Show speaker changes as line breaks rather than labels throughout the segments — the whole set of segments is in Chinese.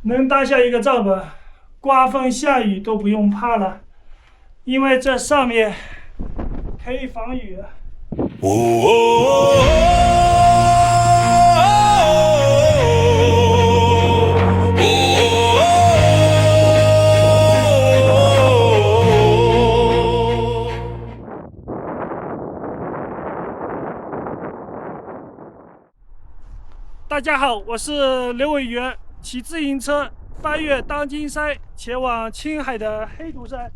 能搭下一个帐篷，刮风下雨都不用怕了，因为这上面可以防雨。大家好，我是刘伟元，骑自行车翻越当今山，前往青海的黑毒山。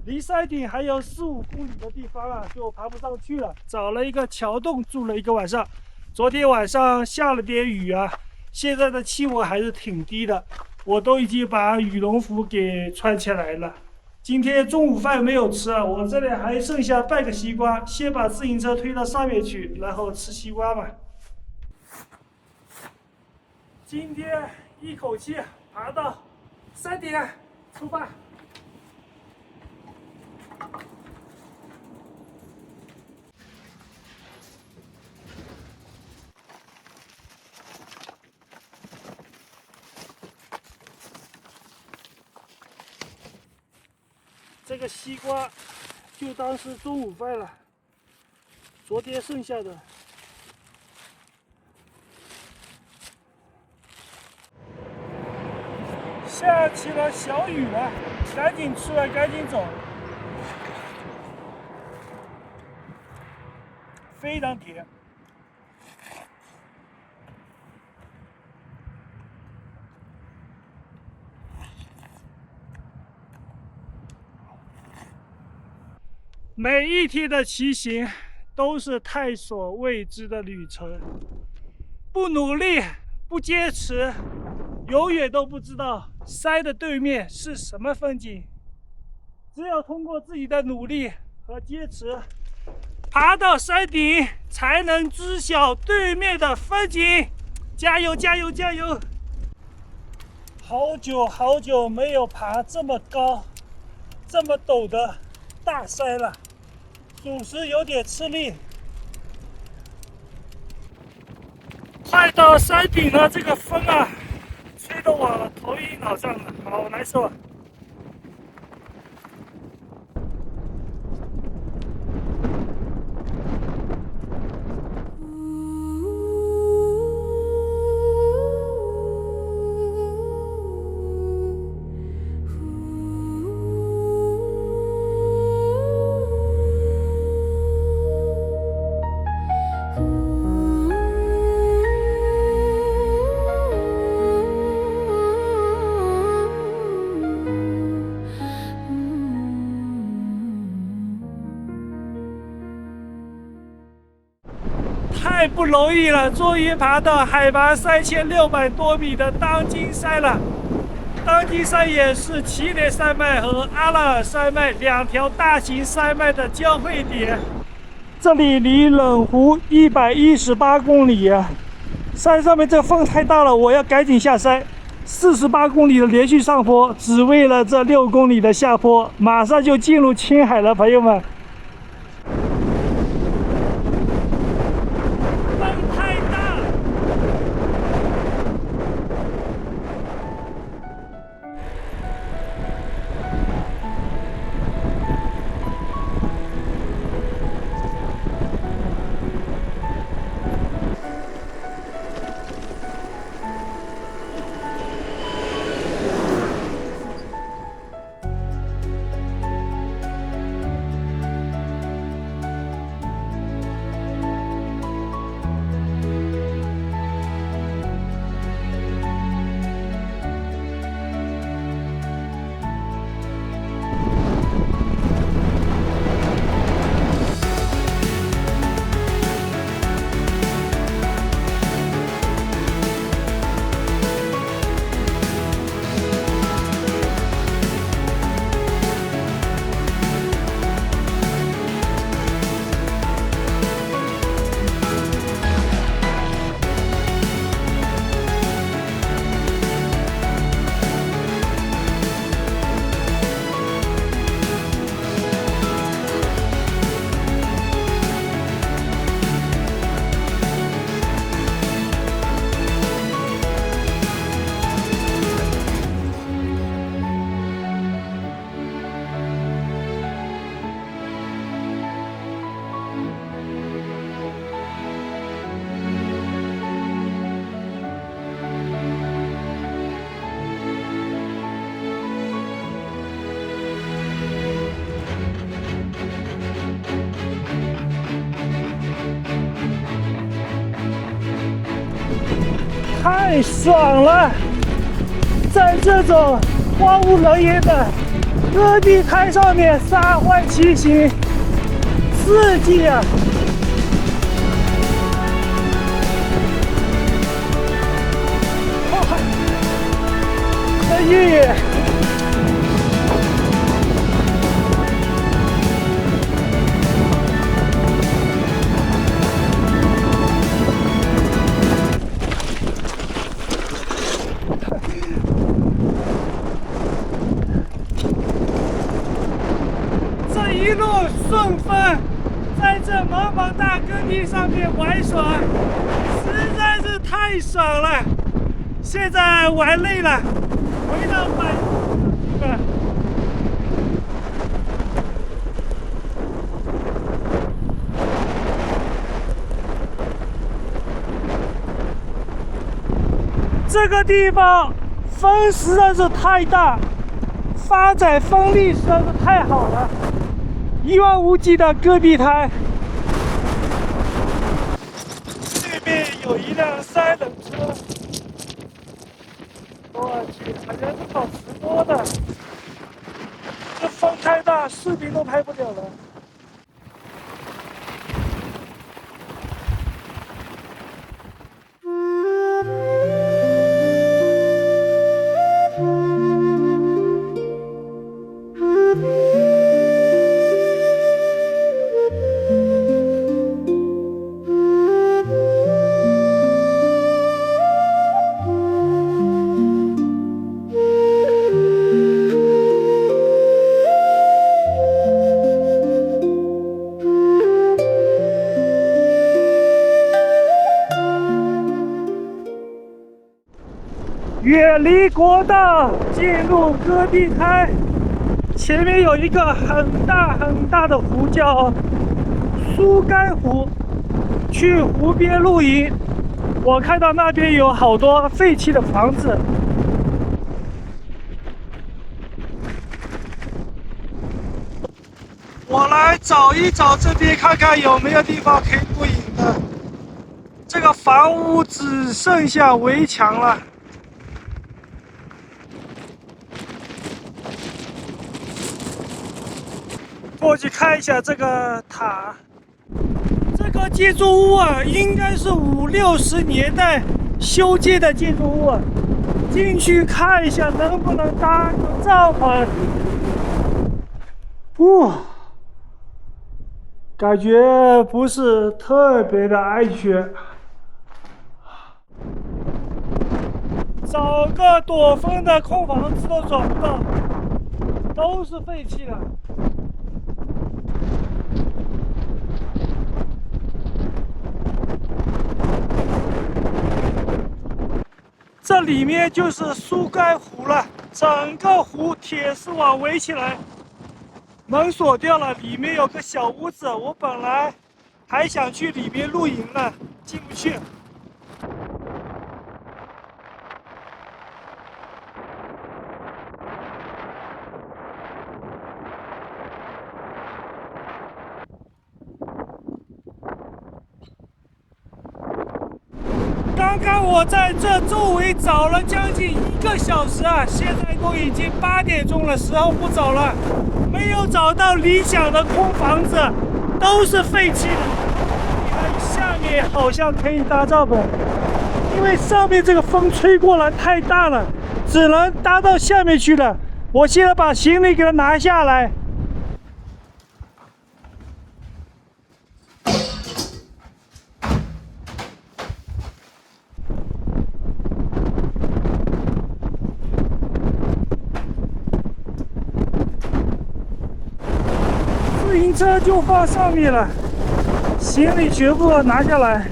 离山顶还有4-5公里的地方啊，就爬不上去了。找了一个桥洞住了一个晚上。昨天晚上下了点雨啊，现在的气温还是挺低的，我都已经把羽绒服给穿起来了。今天中午饭没有吃啊，我这里还剩下半个西瓜，先把自行车推到上面去，然后吃西瓜吧。今天一口气爬到山顶，出发。这个西瓜就当是中午饭了，昨天剩下的。下起了小雨了，赶紧出来，赶紧走。非常甜。每一天的骑行都是探索未知的旅程，不努力，不坚持，永远都不知道山的对面是什么风景。只有通过自己的努力和坚持，爬到山顶，才能知晓对面的风景。加油，加油，加油！好久好久没有爬这么高、这么陡的大山了，属实有点吃力。快到山顶了，这个风啊，吹得我头晕脑胀的，好难受啊！太不容易了，终于爬到海拔3600多米的当今山了。当今山也是祁连山脉和阿拉尔山脉2条大型山脉的交汇点。这里离冷湖118公里啊！山上面这风太大了，我要赶紧下山。48公里的连续上坡，只为了这6公里的下坡，马上就进入青海了，朋友们。太爽了！在这种荒无人烟的戈壁滩上面撒欢骑行，刺激啊！哇，这越野！一路顺风，在这茫茫大戈地上面玩耍，实在是太爽了。现在玩累了，回到板吧。这个地方风实在是太大，发展风力实在是太好了。一望无际的戈壁滩，对面有一辆3轮车，我去，好像是跑直播的。这风太大，视频都拍不了了。远离国道，进入戈壁滩。前面有一个很大很大的湖，叫苏干湖。去湖边露营，我看到那边有好多废弃的房子。我来找一找这边，看看有没有地方可以露营的。这个房屋只剩下围墙了。过去看一下这个塔，这个建筑物啊，应该是50、60年代修建的建筑物。进去看一下，能不能搭个帐篷？哇，感觉不是特别的安全。找个躲风的空房子都找不到，都是废弃的。这里面就是苏干湖了，整个湖铁丝网围起来，门锁掉了，里面有个小屋子。我本来还想去里面露营呢，进不去。刚刚我在这周围找了将近1个小时啊，现在都已经8点钟了，时候不早了，没有找到理想的空房子，都是废弃的。你看下面好像可以搭帐篷，因为上面这个风吹过来太大了，只能搭到下面去了。我现在把行李给它拿下来。自行车就放上面了，行李全部拿下来。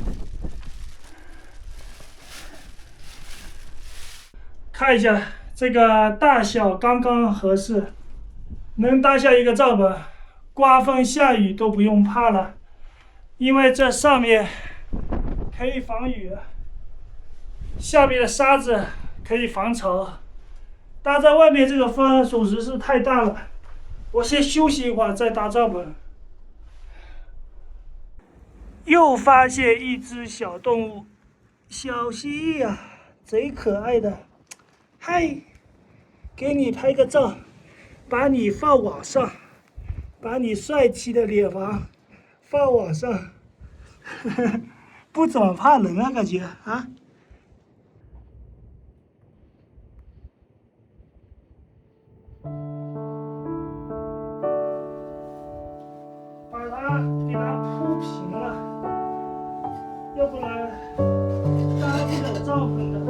看一下这个大小刚刚合适，能搭下一个帐篷，刮风下雨都不用怕了，因为这上面可以防雨，下面的沙子可以防潮。搭在外面这个风属实是太大了。我先休息一会儿，再搭帐篷。又发现一只小动物，小蜥蜴啊！贼可爱的，嗨，给你拍个照，把你放网上，把你帅气的脸庞放网上，不怎么怕人啊，感觉啊。把它给它铺平了，要不然搭不了帐篷的。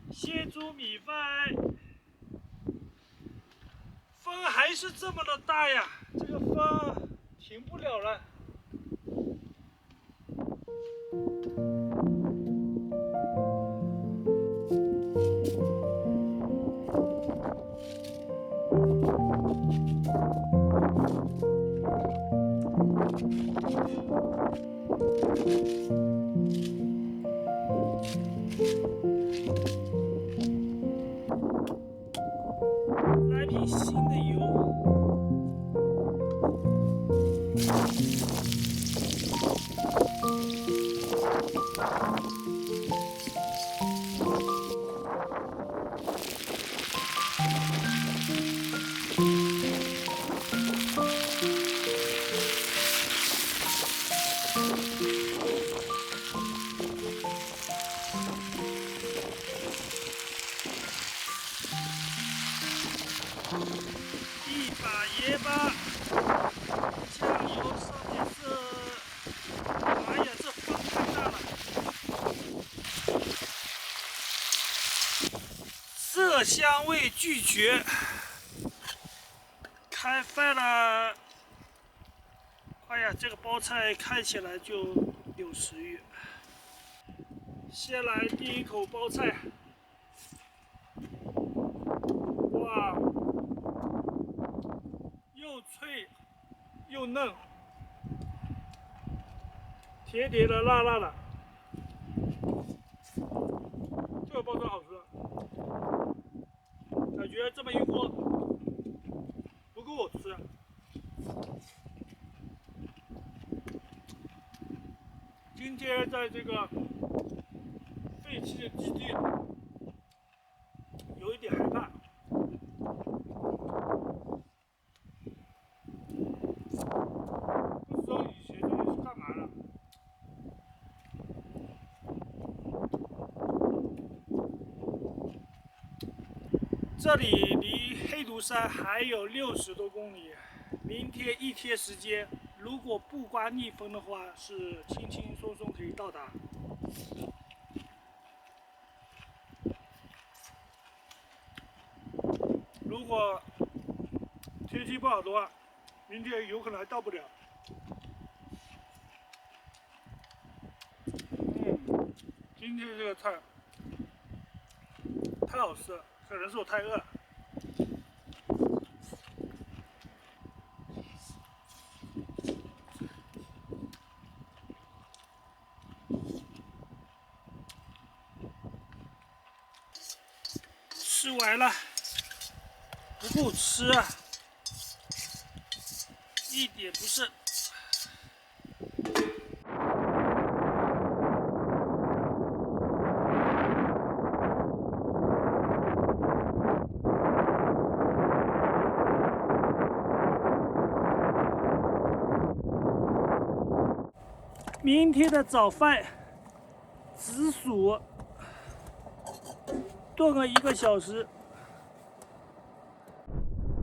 蟹猪米饭，风还是这么的大呀，这个风停不了了。盐巴，酱油上面是，哎呀，这风太大了，色香味俱全，开饭了。哎呀，这个包菜看起来就有食欲。先来第一口包菜，哇，又脆又嫩，甜甜的、辣辣的，这个包菜好吃。感觉这么一锅不够我吃。今天在这个废弃的基地，有一点害怕。不知道以前这里是干嘛的。这里离黑毒山还有60多公里，明天一天时间，如果不刮逆风的话，是轻轻松松可以到达。如果天气不好的话，明天有可能还到不了。今天这个菜太好吃了，可能是我太饿了。吃完了，不够吃啊，一点不剩。明天的早饭，紫薯炖了1个小时。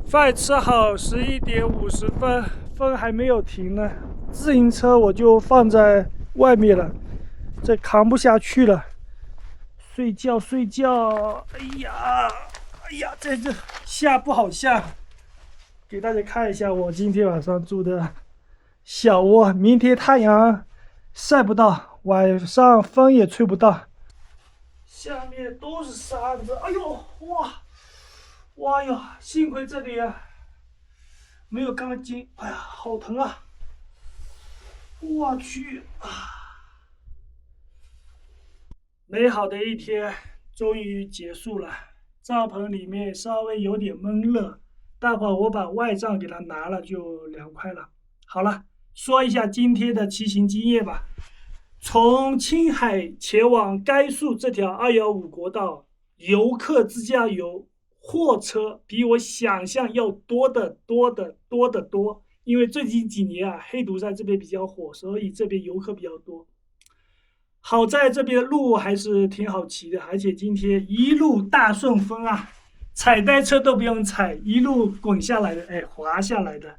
饭吃好，11点50分，风还没有停呢。自行车我就放在外面了，这扛不下去了。睡觉。哎呀，这下不好下。给大家看一下我今天晚上住的小窝，明天太阳晒不到，晚上风也吹不到，下面都是沙子。哎呦，哇哟，幸亏这里没有钢筋，哎呀，好疼啊！我去啊！美好的一天终于结束了，帐篷里面稍微有点闷热，待会儿我把外帐给它拿了就凉快了。好了，说一下今天的骑行经验吧。从青海前往甘肃这条215国道，游客自驾游货车比我想象要多得多。因为最近几年黑毒山这边比较火，所以这边游客比较多。好在这边的路还是挺好骑的，而且今天一路大顺风啊，踩单车都不用踩，一路滚下来的，滑下来的。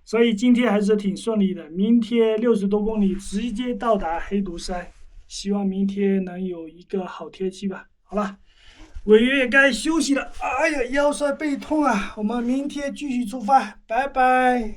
所以今天还是挺顺利的，明天60多公里直接到达黑毒山，希望明天能有一个好天气吧。好了，伟月该休息了，哎呀，腰酸背痛啊，我们明天继续出发，拜拜。